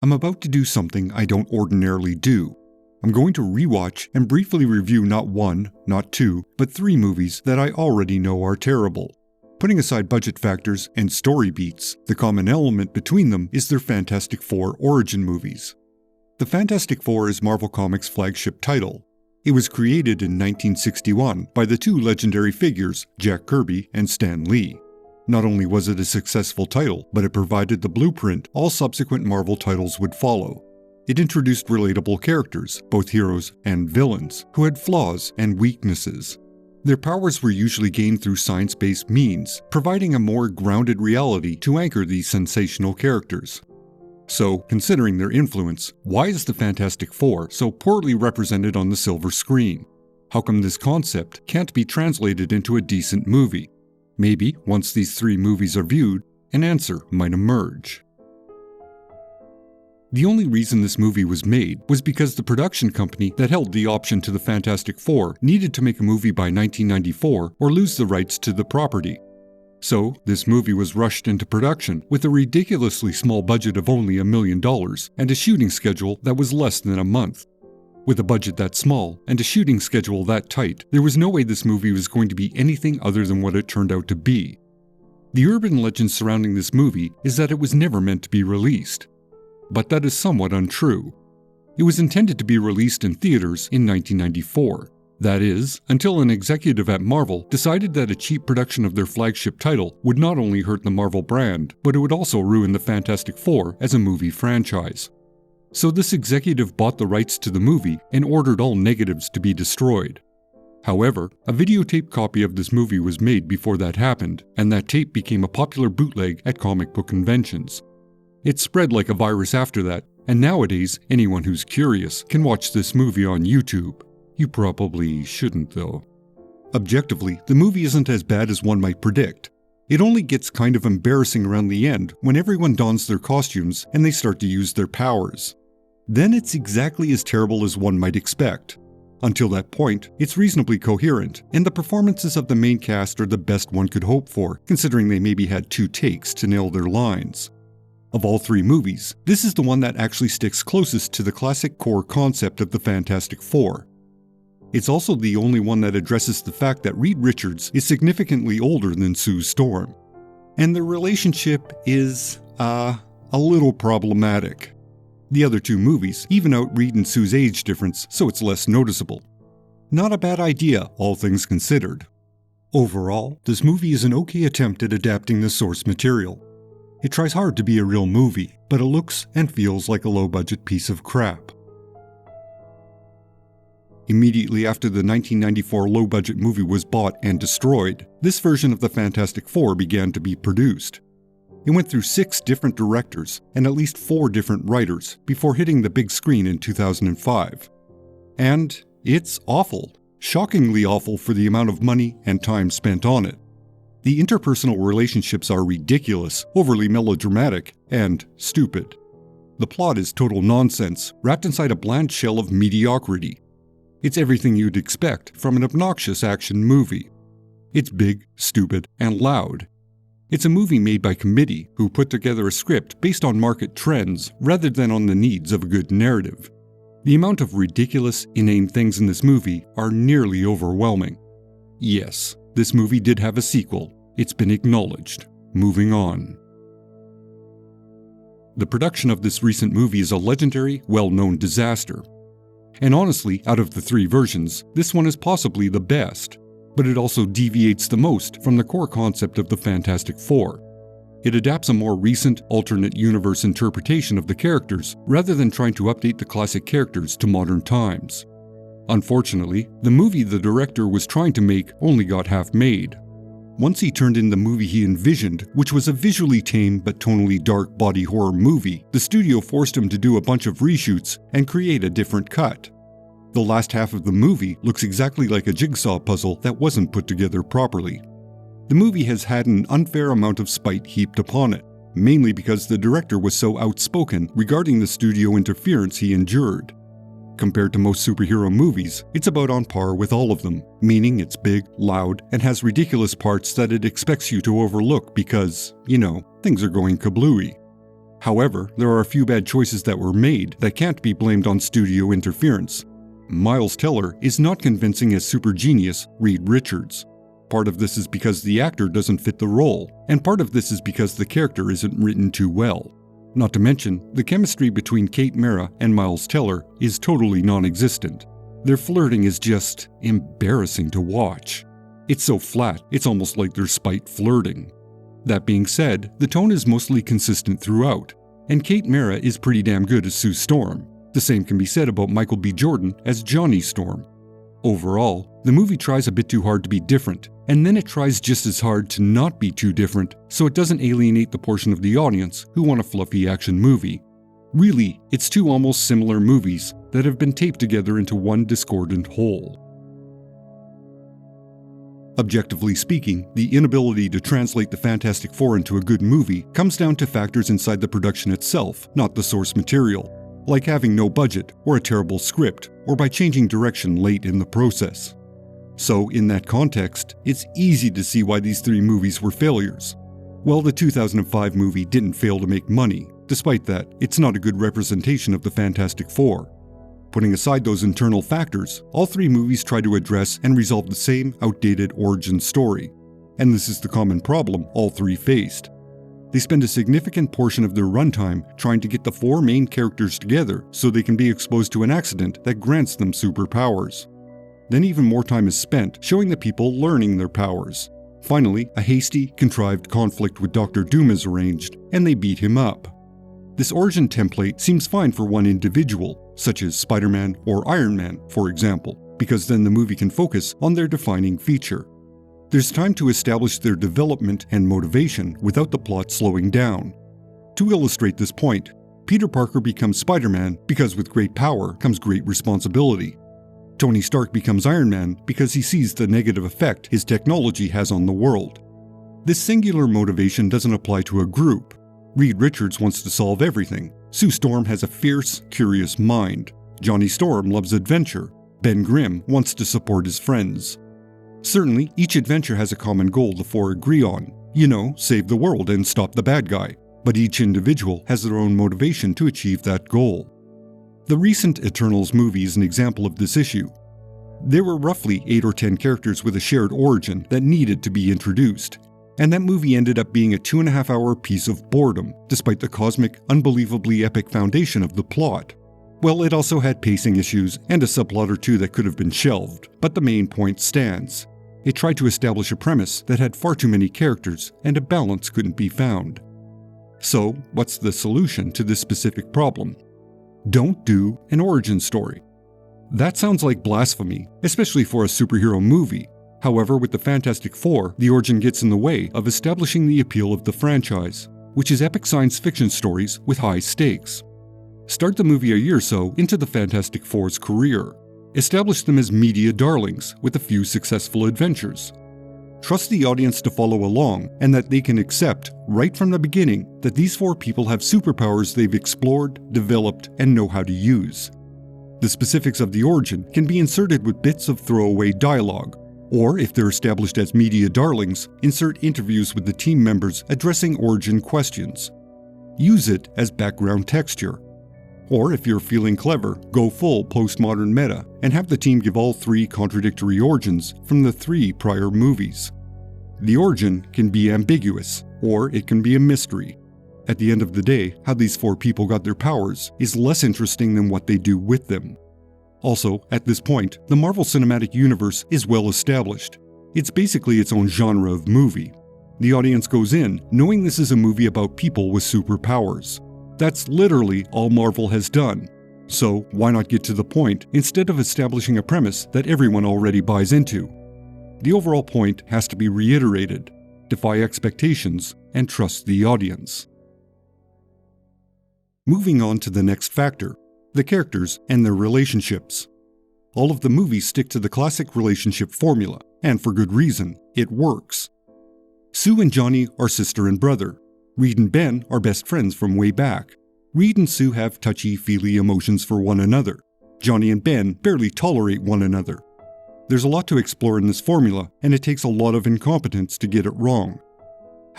I'm about to do something I don't ordinarily do. I'm going to rewatch and briefly review not one, not two, but 3 movies that I already know are terrible. Putting aside budget factors and story beats, the common element between them is their Fantastic Four origin movies. The Fantastic Four is Marvel Comics' flagship title. It was created in 1961 by the 2 legendary figures, Jack Kirby and Stan Lee. Not only was it a successful title, but it provided the blueprint all subsequent Marvel titles would follow. It introduced relatable characters, both heroes and villains, who had flaws and weaknesses. Their powers were usually gained through science-based means, providing a more grounded reality to anchor these sensational characters. So, considering their influence, why is the Fantastic Four so poorly represented on the silver screen? How come this concept can't be translated into a decent movie? Maybe, once these 3 movies are viewed, an answer might emerge. The only reason this movie was made was because the production company that held the option to the Fantastic Four needed to make a movie by 1994 or lose the rights to the property. So, this movie was rushed into production with a ridiculously small budget of only $1 million and a shooting schedule that was less than a month. With a budget that small and a shooting schedule that tight, there was no way this movie was going to be anything other than what it turned out to be. The urban legend surrounding this movie is that it was never meant to be released. But that is somewhat untrue. It was intended to be released in theaters in 1994. That is, until an executive at Marvel decided that a cheap production of their flagship title would not only hurt the Marvel brand, but it would also ruin the Fantastic Four as a movie franchise. So this executive bought the rights to the movie and ordered all negatives to be destroyed. However, a videotape copy of this movie was made before that happened, and that tape became a popular bootleg at comic book conventions. It spread like a virus after that, and nowadays anyone who's curious can watch this movie on YouTube. You probably shouldn't though. Objectively, the movie isn't as bad as one might predict. It only gets kind of embarrassing around the end when everyone dons their costumes and they start to use their powers. Then it's exactly as terrible as one might expect. Until that point, it's reasonably coherent, and the performances of the main cast are the best one could hope for, considering they maybe had 2 takes to nail their lines. Of all 3 movies, this is the one that actually sticks closest to the classic core concept of the Fantastic Four. It's also the only one that addresses the fact that Reed Richards is significantly older than Sue Storm. And their relationship is, a little problematic. The other 2 movies even out Reed and Sue's age difference, so it's less noticeable. Not a bad idea, all things considered. Overall, this movie is an okay attempt at adapting the source material. It tries hard to be a real movie, but it looks and feels like a low-budget piece of crap. Immediately after the 1994 low-budget movie was bought and destroyed, this version of the Fantastic Four began to be produced. It went through 6 different directors and at least 4 different writers before hitting the big screen in 2005. And it's awful. Shockingly awful for the amount of money and time spent on it. The interpersonal relationships are ridiculous, overly melodramatic, and stupid. The plot is total nonsense, wrapped inside a bland shell of mediocrity. It's everything you'd expect from an obnoxious action movie. It's big, stupid, and loud. It's a movie made by committee who put together a script based on market trends rather than on the needs of a good narrative. The amount of ridiculous, inane things in this movie are nearly overwhelming. Yes, this movie did have a sequel. It's been acknowledged. Moving on. The production of this recent movie is a legendary, well-known disaster. And honestly, out of the 3 versions, this one is possibly the best. But it also deviates the most from the core concept of the Fantastic Four. It adapts a more recent, alternate universe interpretation of the characters, rather than trying to update the classic characters to modern times. Unfortunately, the movie the director was trying to make only got half made. Once he turned in the movie he envisioned, which was a visually tame but tonally dark body horror movie, the studio forced him to do a bunch of reshoots and create a different cut. The last half of the movie looks exactly like a jigsaw puzzle that wasn't put together properly. The movie has had an unfair amount of spite heaped upon it, mainly because the director was so outspoken regarding the studio interference he endured. Compared to most superhero movies, it's about on par with all of them, meaning it's big, loud, and has ridiculous parts that it expects you to overlook because, things are going kablooey. However, there are a few bad choices that were made that can't be blamed on studio interference. Miles Teller is not convincing as super genius Reed Richards. Part of this is because the actor doesn't fit the role, and part of this is because the character isn't written too well. Not to mention, the chemistry between Kate Mara and Miles Teller is totally non-existent. Their flirting is just embarrassing to watch. It's so flat, it's almost like they're spite flirting. That being said, the tone is mostly consistent throughout, and Kate Mara is pretty damn good as Sue Storm. The same can be said about Michael B. Jordan as Johnny Storm. Overall, the movie tries a bit too hard to be different, and then it tries just as hard to not be too different, so it doesn't alienate the portion of the audience who want a fluffy action movie. Really, it's two almost similar movies that have been taped together into one discordant whole. Objectively speaking, the inability to translate the Fantastic Four into a good movie comes down to factors inside the production itself, not the source material, like having no budget, or a terrible script, or by changing direction late in the process. So, in that context, it's easy to see why these three movies were failures. Well, the 2005 movie didn't fail to make money. Despite that, it's not a good representation of the Fantastic Four. Putting aside those internal factors, all three movies try to address and resolve the same outdated origin story. And this is the common problem all three faced. They spend a significant portion of their runtime trying to get the four main characters together so they can be exposed to an accident that grants them superpowers. Then even more time is spent showing the people learning their powers. Finally, a hasty, contrived conflict with Dr. Doom is arranged, and they beat him up. This origin template seems fine for one individual, such as Spider-Man or Iron Man, for example, because then the movie can focus on their defining feature. There's time to establish their development and motivation without the plot slowing down. To illustrate this point, Peter Parker becomes Spider-Man because with great power comes great responsibility. Tony Stark becomes Iron Man because he sees the negative effect his technology has on the world. This singular motivation doesn't apply to a group. Reed Richards wants to solve everything. Sue Storm has a fierce, curious mind. Johnny Storm loves adventure. Ben Grimm wants to support his friends. Certainly, each adventure has a common goal the four agree on. Save the world and stop the bad guy. But each individual has their own motivation to achieve that goal. The recent Eternals movie is an example of this issue. There were roughly 8 or 10 characters with a shared origin that needed to be introduced. And that movie ended up being a 2.5-hour piece of boredom, despite the cosmic, unbelievably epic foundation of the plot. Well, it also had pacing issues and a subplot or two that could have been shelved, but the main point stands. It tried to establish a premise that had far too many characters, and a balance couldn't be found. So, what's the solution to this specific problem? Don't do an origin story. That sounds like blasphemy, especially for a superhero movie. However, with the Fantastic Four, the origin gets in the way of establishing the appeal of the franchise, which is epic science fiction stories with high stakes. Start the movie a year or so into the Fantastic Four's career. Establish them as media darlings with a few successful adventures. Trust the audience to follow along and that they can accept, right from the beginning, that these four people have superpowers they've explored, developed, and know how to use. The specifics of the origin can be inserted with bits of throwaway dialogue, or if they're established as media darlings, insert interviews with the team members addressing origin questions. Use it as background texture. Or if you're feeling clever, go full postmodern meta and have the team give all 3 contradictory origins from the 3 prior movies. The origin can be ambiguous, or it can be a mystery. At the end of the day, how these 4 people got their powers is less interesting than what they do with them. Also, at this point, the Marvel Cinematic Universe is well established. It's basically its own genre of movie. The audience goes in knowing this is a movie about people with superpowers. That's literally all Marvel has done. So why not get to the point instead of establishing a premise that everyone already buys into? The overall point has to be reiterated: defy expectations and trust the audience. Moving on to the next factor: the characters and their relationships. All of the movies stick to the classic relationship formula, and for good reason. It works. Sue and Johnny are sister and brother. Reed and Ben are best friends from way back. Reed and Sue have touchy-feely emotions for one another. Johnny and Ben barely tolerate one another. There's a lot to explore in this formula, and it takes a lot of incompetence to get it wrong.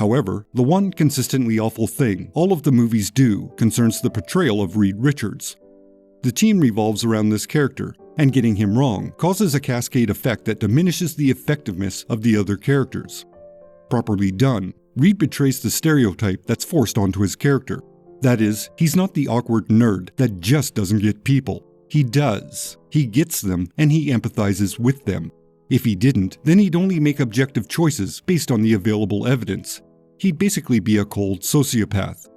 However, the one consistently awful thing all of the movies do concerns the portrayal of Reed Richards. The team revolves around this character, and getting him wrong causes a cascade effect that diminishes the effectiveness of the other characters. Properly done, Reed betrays the stereotype that's forced onto his character. That is, he's not the awkward nerd that just doesn't get people. He does. He gets them, and he empathizes with them. If he didn't, then he'd only make objective choices based on the available evidence. He'd basically be a cold sociopath.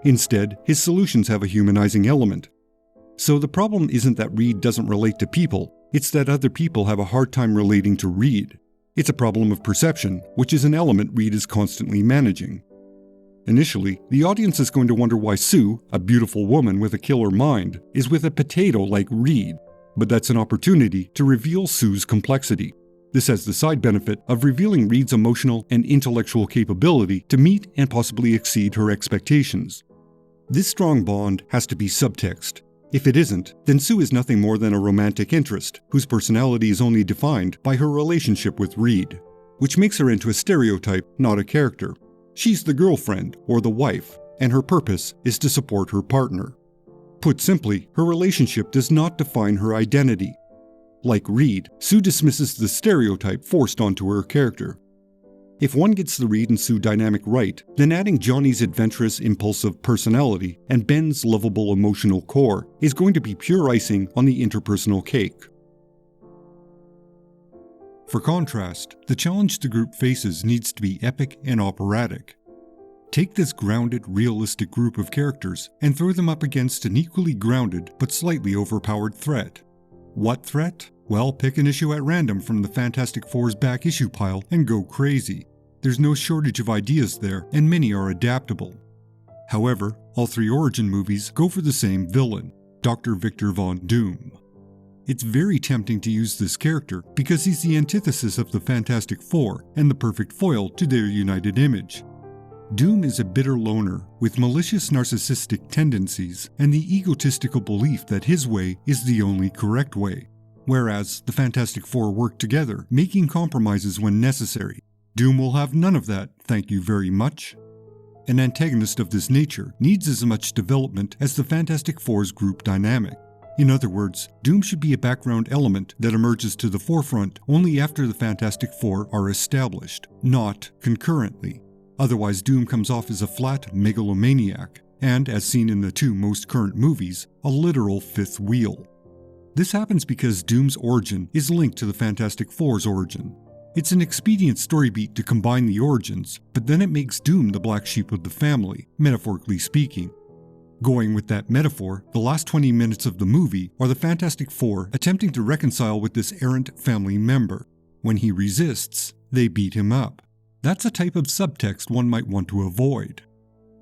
Instead, his solutions have a humanizing element. So the problem isn't that Reed doesn't relate to people, it's that other people have a hard time relating to Reed. It's a problem of perception, which is an element Reed is constantly managing. Initially, the audience is going to wonder why Sue, a beautiful woman with a killer mind, is with a potato like Reed, but that's an opportunity to reveal Sue's complexity. This has the side benefit of revealing Reed's emotional and intellectual capability to meet and possibly exceed her expectations. This strong bond has to be subtext. If it isn't, then Sue is nothing more than a romantic interest, whose personality is only defined by her relationship with Reed, which makes her into a stereotype, not a character. She's the girlfriend or the wife, and her purpose is to support her partner. Put simply, her relationship does not define her identity. Like Reed, Sue dismisses the stereotype forced onto her character. If one gets the Reed and Sue dynamic right, then adding Johnny's adventurous, impulsive personality and Ben's lovable emotional core is going to be pure icing on the interpersonal cake. For contrast, the challenge the group faces needs to be epic and operatic. Take this grounded, realistic group of characters and throw them up against an equally grounded but slightly overpowered threat. What threat? Well, pick an issue at random from the Fantastic Four's back issue pile and go crazy. There's no shortage of ideas there, and many are adaptable. However, all three origin movies go for the same villain, Dr. Victor Von Doom. It's very tempting to use this character because he's the antithesis of the Fantastic Four and the perfect foil to their united image. Doom is a bitter loner with malicious narcissistic tendencies and the egotistical belief that his way is the only correct way. Whereas the Fantastic Four work together, making compromises when necessary. Doom will have none of that, thank you very much. An antagonist of this nature needs as much development as the Fantastic Four's group dynamic. In other words, Doom should be a background element that emerges to the forefront only after the Fantastic Four are established, not concurrently. Otherwise, Doom comes off as a flat megalomaniac, and, as seen in the two most current movies, a literal fifth wheel. This happens because Doom's origin is linked to the Fantastic Four's origin. It's an expedient story beat to combine the origins, but then it makes Doom the black sheep of the family, metaphorically speaking. Going with that metaphor, the last 20 minutes of the movie are the Fantastic Four attempting to reconcile with this errant family member. When he resists, they beat him up. That's a type of subtext one might want to avoid.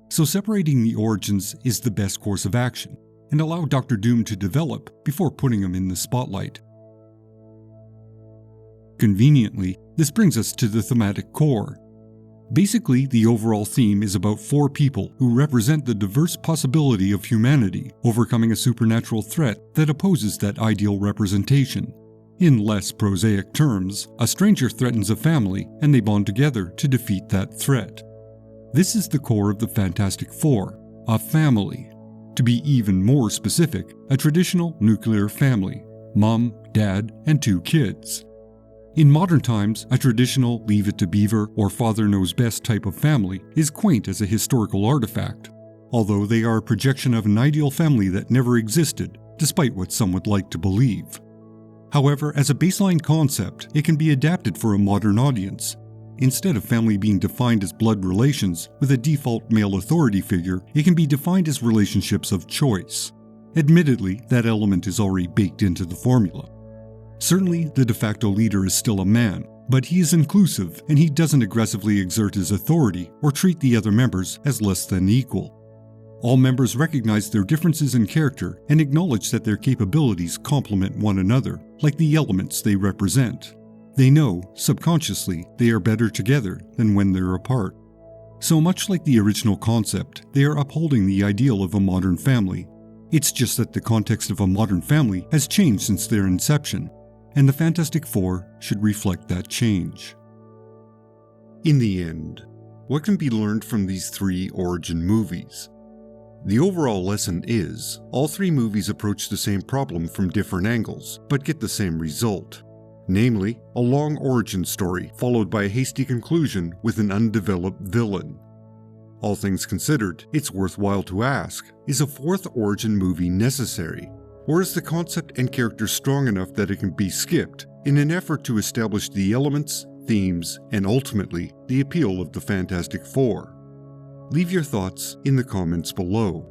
So separating the origins is the best course of action, and allow Dr. Doom to develop before putting him in the spotlight. Conveniently, this brings us to the thematic core. Basically, the overall theme is about four people who represent the diverse possibility of humanity overcoming a supernatural threat that opposes that ideal representation. In less prosaic terms, a stranger threatens a family and they bond together to defeat that threat. This is the core of the Fantastic Four, a family. To be even more specific, a traditional nuclear family, mom, dad, and two kids. In modern times, a traditional Leave It to Beaver or Father Knows Best type of family is quaint as a historical artifact, although they are a projection of an ideal family that never existed, despite what some would like to believe. However, as a baseline concept, it can be adapted for a modern audience. Instead of family being defined as blood relations with a default male authority figure, it can be defined as relationships of choice. Admittedly, that element is already baked into the formula. Certainly, the de facto leader is still a man, but he is inclusive and he doesn't aggressively exert his authority or treat the other members as less than equal. All members recognize their differences in character and acknowledge that their capabilities complement one another, like the elements they represent. They know, subconsciously, they are better together than when they're apart. So much like the original concept, they are upholding the ideal of a modern family. It's just that the context of a modern family has changed since their inception, and the Fantastic Four should reflect that change. In the end, What can be learned from these three origin movies? The overall lesson is, all three movies approach the same problem from different angles, but get the same result. Namely, a long origin story followed by a hasty conclusion with an undeveloped villain. All things considered, it's worthwhile to ask, is a fourth origin movie necessary? Or is the concept and character strong enough that it can be skipped in an effort to establish the elements, themes, and ultimately, the appeal of the Fantastic Four? Leave your thoughts in the comments below.